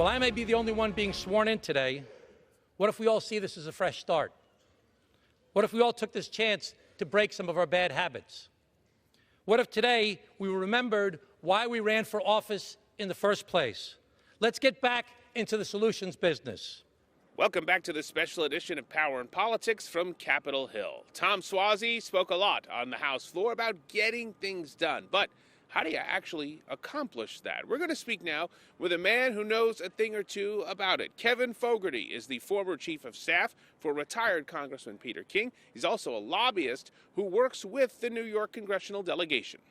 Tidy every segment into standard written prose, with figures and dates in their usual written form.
While I may be the only one being sworn in today, what if we all see this as a fresh start? What if we all took this chance to break some of our bad habits? What if today we remembered why we ran for office in the first place? Let's get back into the solutions business. Welcome back to the special edition of Power and Politics from Capitol Hill. Tom Suozzi spoke a lot on the House floor about getting things done, but how do you actually accomplish that? We're going to speak now with a man who knows a thing or two about it. Kevin Fogarty is the former chief of staff for retired Congressman Peter King. He's also a lobbyist who works with the New York congressional delegation.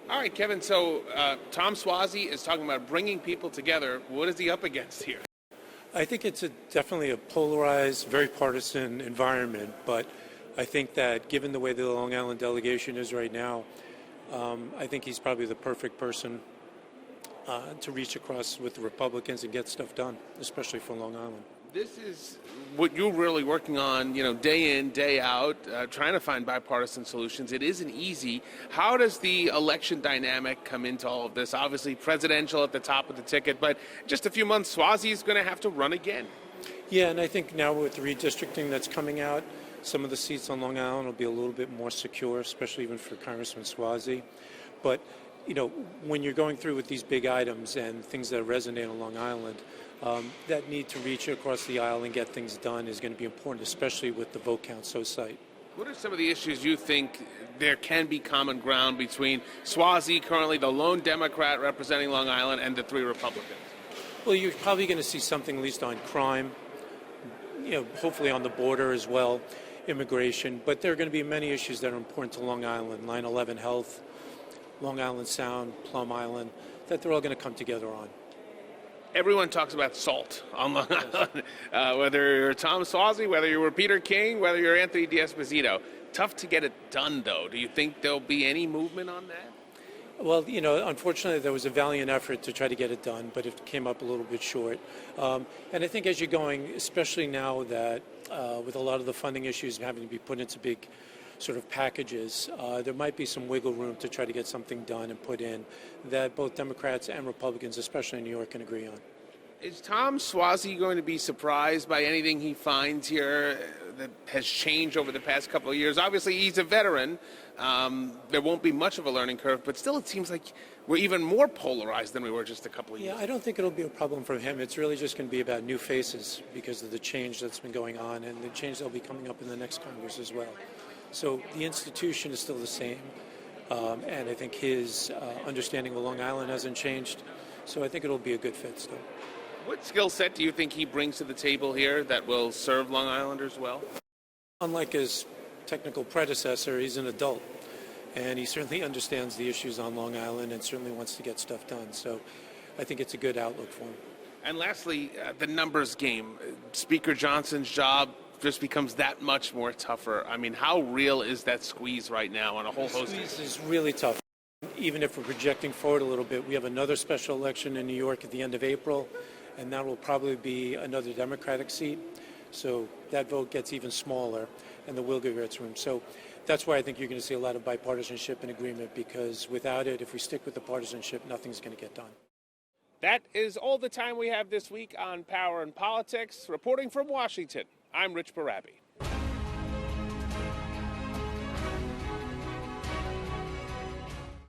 All right, Kevin, so Tom Suozzi is talking about bringing people together. What is he up against here? I think it's definitely a polarized, very partisan environment, but I think that given the way the Long Island delegation is right now, I think he's probably the perfect person to reach across with the Republicans and get stuff done, especially for Long Island. This is what you're really working on, day in, day out, trying to find bipartisan solutions. It isn't easy. How does the election dynamic come into all of this? Obviously, presidential at the top of the ticket, but just a few months, Suozzi is going to have to run again. Yeah, and I think now with the redistricting that's coming out, some of the seats on Long Island will be a little bit more secure, especially even for Congressman Suozzi. But, when you're going through with these big items and things that resonate on Long Island, that need to reach across the aisle and get things done is going to be important, especially with the vote count so tight. What are some of the issues you think there can be common ground between Suozzi, currently the lone Democrat representing Long Island, and the three Republicans? Well, you're probably going to see something at least on crime, hopefully on the border as well, immigration. But there are going to be many issues that are important to Long Island, 9/11 health, Long Island Sound, Plum Island, that they're all going to come together on. Everyone talks about SALT on Long Island, whether you're Tom Suozzi, whether you were Peter King, whether you're Anthony D'Esposito. Tough to get it done, though. Do you think there'll be any movement on that? Well, unfortunately, there was a valiant effort to try to get it done, but it came up a little bit short. And I think as you're going, especially now that with a lot of the funding issues having to be put into big sort of packages, there might be some wiggle room to try to get something done and put in that both Democrats and Republicans, especially in New York, can agree on. Is Tom Suozzi going to be surprised by anything he finds here that has changed over the past couple of years? Obviously, he's a veteran. There won't be much of a learning curve, but still it seems like we're even more polarized than we were just a couple of years ago. Yeah, I don't think it'll be a problem for him. It's really just going to be about new faces because of the change that's been going on and the change that'll be coming up in the next Congress as well. So the institution is still the same, and I think his understanding of Long Island hasn't changed. So I think it'll be a good fit still. What skill set do you think he brings to the table here that will serve Long Islanders well? Unlike his technical predecessor, he's an adult, and he certainly understands the issues on Long Island and certainly wants to get stuff done. So I think it's a good outlook for him. And lastly, the numbers game. Speaker Johnson's job just becomes that much more tougher. I mean, how real is that squeeze right now on a whole host of issues? The squeeze is really tough. Even if we're projecting forward a little bit, we have another special election in New York at the end of April, and that will probably be another Democratic seat. So that vote gets even smaller, and the will gets room. So that's why I think you're going to see a lot of bipartisanship and agreement, because without it, if we stick with the partisanship, nothing's going to get done. That is all the time we have this week on Power and Politics. Reporting from Washington, I'm Rich Barrabi.